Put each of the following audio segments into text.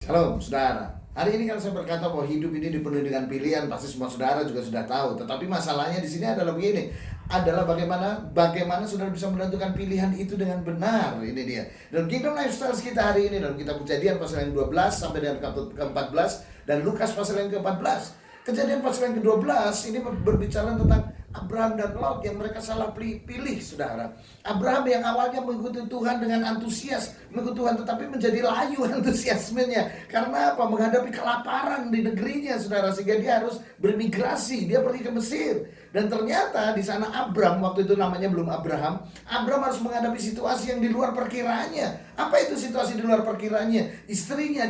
Halo saudara, hari ini kan saya berkata bahwa hidup ini dipenuhi dengan pilihan, pasti semua saudara juga sudah tahu. Tetapi masalahnya di sini adalah begini, adalah bagaimana saudara bisa menentukan pilihan itu dengan benar. Ini dia. Dalam Kingdom Lifestyle kita hari ini, dalam kitab Kejadian pasal yang 12 sampai dengan ke-14 dan Lukas pasal yang ke-14. Kejadian pasal yang ke-12 ini berbicara tentang Abraham dan Lot yang mereka salah pilih, saudara. Abraham yang awalnya mengikuti Tuhan dengan antusias, mengikuti Tuhan, tetapi menjadi layu antusiasmenya. Karena apa? Menghadapi kelaparan di negerinya, saudara, sehingga dia harus bermigrasi. Dia pergi ke Mesir. Dan ternyata di sana Abram, waktu itu namanya belum Abraham, Abram harus menghadapi situasi yang di luar perkiraannya. Apa itu situasi di luar perkiraannya? Istrinya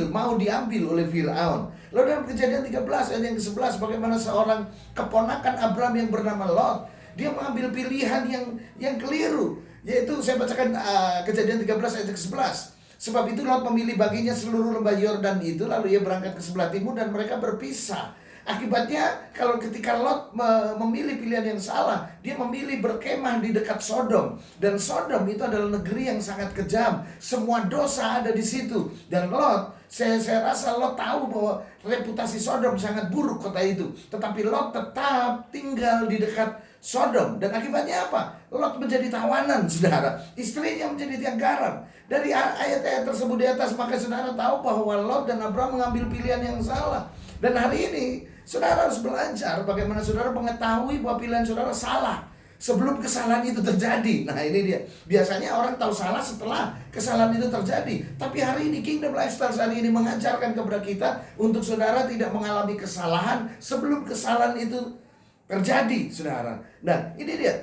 mau diambil oleh Firaun. Lalu dalam Kejadian 13 ayat yang ke-11, bagaimana seorang keponakan Abram yang bernama Lot, dia mengambil pilihan yang keliru. Yaitu saya bacakan Kejadian 13 ayat ke-11. Sebab itu Lot memilih baginya seluruh lembah Yordan itu, lalu ia berangkat ke sebelah timur dan mereka berpisah. Akibatnya ketika Lot memilih pilihan yang salah, dia memilih berkemah di dekat Sodom. Dan Sodom itu adalah negeri yang sangat kejam. Semua dosa ada di situ. Dan Lot, saya rasa Lot tahu bahwa reputasi Sodom sangat buruk kota itu. Tetapi Lot tetap tinggal di dekat Sodom. Dan akibatnya apa? Lot menjadi tawanan, saudara. Istrinya menjadi tiang garam. Dari ayat-ayat tersebut di atas, maka saudara tahu bahwa Lot dan Abraham mengambil pilihan yang salah. Dan hari ini saudara harus belajar bagaimana saudara mengetahui bahwa pilihan saudara salah sebelum kesalahan itu terjadi. Nah ini dia. Biasanya orang tahu salah setelah kesalahan itu terjadi. Tapi hari ini Kingdom Lifestyle hari ini mengajarkan kepada kita untuk saudara tidak mengalami kesalahan sebelum kesalahan itu terjadi, saudara. Nah ini dia.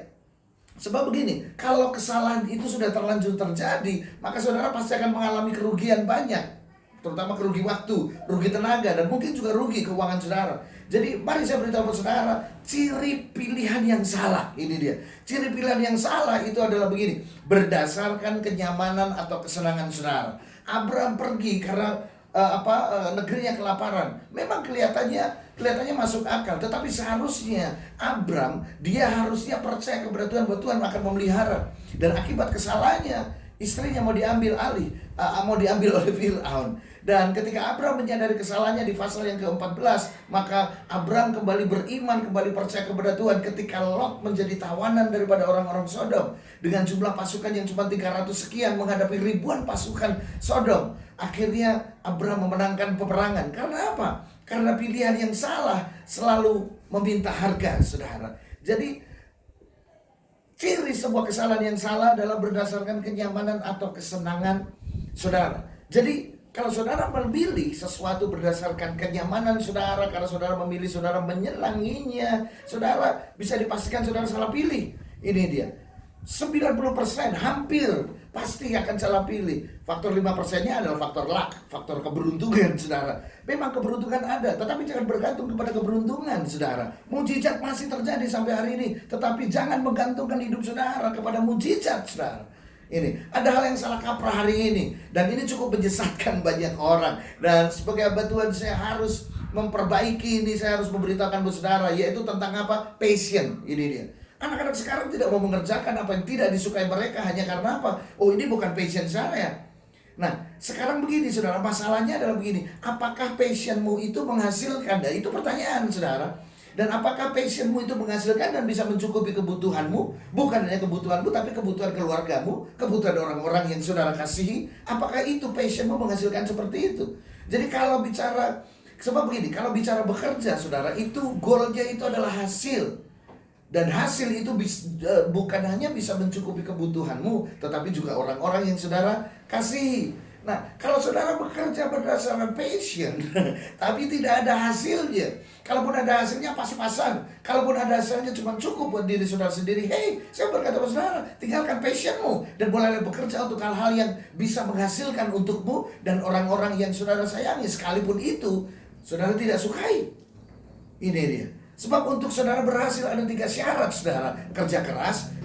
Sebab begini, kalau kesalahan itu sudah terlanjur terjadi, maka saudara pasti akan mengalami kerugian banyak. Terutama kerugi waktu, rugi tenaga, dan mungkin juga rugi keuangan saudara. Jadi mari saya beritahu kepada saudara, ciri pilihan yang salah, ini dia. Ciri pilihan yang salah itu adalah begini, berdasarkan kenyamanan atau kesenangan saudara. Abraham pergi karena negerinya kelaparan. Memang kelihatannya masuk akal, tetapi seharusnya Abraham dia harusnya percaya kepada Tuhan bahwa Tuhan akan memelihara. Dan akibat kesalahannya, istrinya mau diambil oleh Firaun. Dan ketika Abraham menyadari kesalahannya di pasal yang ke-14, maka Abraham kembali beriman, kembali percaya kepada Tuhan ketika Lot menjadi tawanan daripada orang-orang Sodom. Dengan jumlah pasukan yang cuma 300 sekian menghadapi ribuan pasukan Sodom. Akhirnya Abraham memenangkan peperangan. Karena apa? Karena pilihan yang salah selalu meminta harga, saudara. Jadi ciri sebuah kesalahan yang salah adalah berdasarkan kenyamanan atau kesenangan saudara. Jadi kalau saudara memilih sesuatu berdasarkan kenyamanan saudara, karena saudara memilih, saudara menyenanginya, saudara bisa dipastikan saudara salah pilih. Ini dia. 90% hampir pasti akan salah pilih. Faktor 5%-nya adalah faktor luck, faktor keberuntungan, saudara. Memang keberuntungan ada, tetapi jangan bergantung kepada keberuntungan, saudara. Mujizat masih terjadi sampai hari ini, tetapi jangan menggantungkan hidup saudara kepada mujizat, saudara. Ini ada hal yang salah kaprah hari ini, dan ini cukup menyesatkan banyak orang. Dan sebagai hamba Tuhan saya harus memperbaiki ini, saya harus memberitakan kepada saudara, yaitu tentang apa? Passion. Ini dia. Anak-anak sekarang tidak mau mengerjakan apa yang tidak disukai mereka hanya karena apa? Oh, ini bukan passion saya. Nah, sekarang begini saudara, masalahnya adalah begini, apakah passionmu itu menghasilkan? Nah, itu pertanyaan saudara. Dan apakah passionmu itu menghasilkan dan bisa mencukupi kebutuhanmu? Bukan hanya kebutuhanmu, tapi kebutuhan keluargamu, kebutuhan orang-orang yang saudara kasihi. Apakah itu passionmu menghasilkan seperti itu? Jadi kalau bicara, sebab begini, kalau bicara bekerja saudara, itu goalnya itu adalah hasil. Dan hasil itu bukan hanya bisa mencukupi kebutuhanmu, tetapi juga orang-orang yang saudara kasihi. Nah, kalau saudara bekerja berdasarkan passion, tapi tidak ada hasilnya. Kalaupun ada hasilnya pas-pasan. Kalaupun ada hasilnya cuma cukup buat diri saudara sendiri. Hey, saya berkata kepada saudara, tinggalkan passionmu dan mulailah bekerja untuk hal-hal yang bisa menghasilkan untukmu dan orang-orang yang saudara sayangi. Sekalipun itu saudara tidak sukai. Ini dia. Sebab untuk saudara berhasil ada 3 syarat, saudara. Kerja keras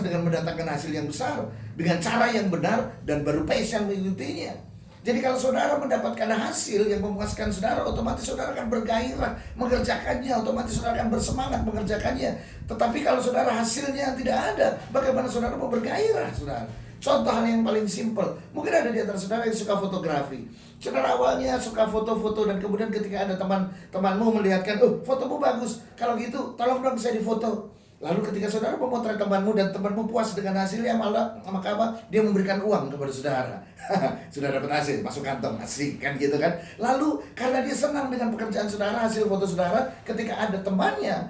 dengan mendatangkan hasil yang besar, dengan cara yang benar, dan baru passion mengikutinya. Jadi kalau saudara mendapatkan hasil yang memuaskan saudara, otomatis saudara akan bergairah mengerjakannya, otomatis saudara akan bersemangat mengerjakannya. Tetapi kalau saudara hasilnya tidak ada, bagaimana saudara mau bergairah, saudara? Contoh hal yang paling simpel, mungkin ada di antara saudara yang suka fotografi. Saudara awalnya suka foto-foto, dan kemudian ketika ada temanmu melihatkan, oh fotomu bagus, kalau gitu tolong dong saya difoto. Lalu ketika saudara memotret temanmu dan temanmu puas dengan hasilnya, malah maka apa? Dia memberikan uang kepada saudara. Sudah dapat hasil, masuk kantong, asik kan gitu kan. Lalu karena dia senang dengan pekerjaan saudara, hasil foto saudara, ketika ada temannya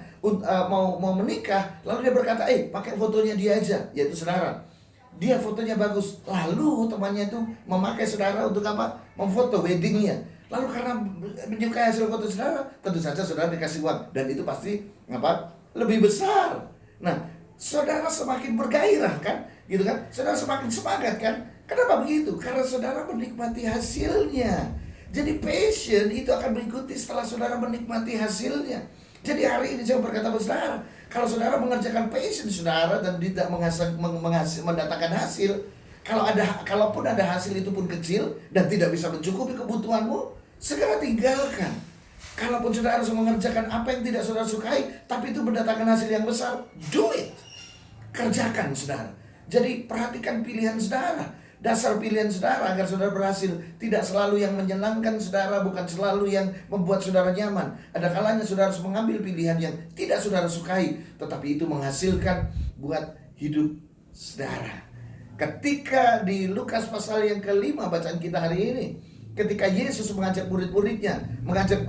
mau menikah, lalu dia berkata, pakai fotonya dia aja, yaitu saudara. Dia fotonya bagus. Lalu temannya itu memakai saudara untuk apa? Memfoto weddingnya. Lalu karena menyukai hasil foto saudara, tentu saja saudara dikasih uang, dan itu pasti apa? Lebih besar. Nah, saudara semakin bergairah kan? Gitu kan? Saudara semakin semangat kan? Kenapa begitu? Karena saudara menikmati hasilnya. Jadi passion itu akan mengikuti setelah saudara menikmati hasilnya. Jadi hari ini saya berkata kepada saudara, kalau saudara mengerjakan passion saudara dan tidak mendatangkan hasil, kalaupun ada hasil itu pun kecil dan tidak bisa mencukupi kebutuhanmu, segera tinggalkan. Kalaupun saudara harus mengerjakan apa yang tidak saudara sukai, tapi itu mendatangkan hasil yang besar, do it. Kerjakan saudara. Jadi perhatikan pilihan saudara. Dasar pilihan saudara agar saudara berhasil. Tidak selalu yang menyenangkan saudara, bukan selalu yang membuat saudara nyaman. Ada kalanya saudara harus mengambil pilihan yang tidak saudara sukai, tetapi itu menghasilkan buat hidup saudara. Ketika di Lukas pasal yang ke-5 bacaan kita hari ini, ketika Yesus mengajak murid-muridnya, mengajak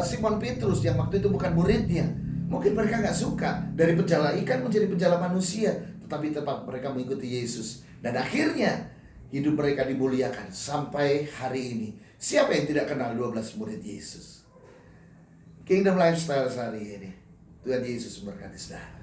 Simon Petrus yang waktu itu bukan muridnya, mungkin mereka gak suka dari penjala ikan menjadi penjala manusia, tetapi tetap mereka mengikuti Yesus. Dan akhirnya hidup mereka dimuliakan sampai hari ini. Siapa yang tidak kenal 12 murid Yesus? Kingdom Lifestyle hari ini. Tuhan Yesus memberkati saudara.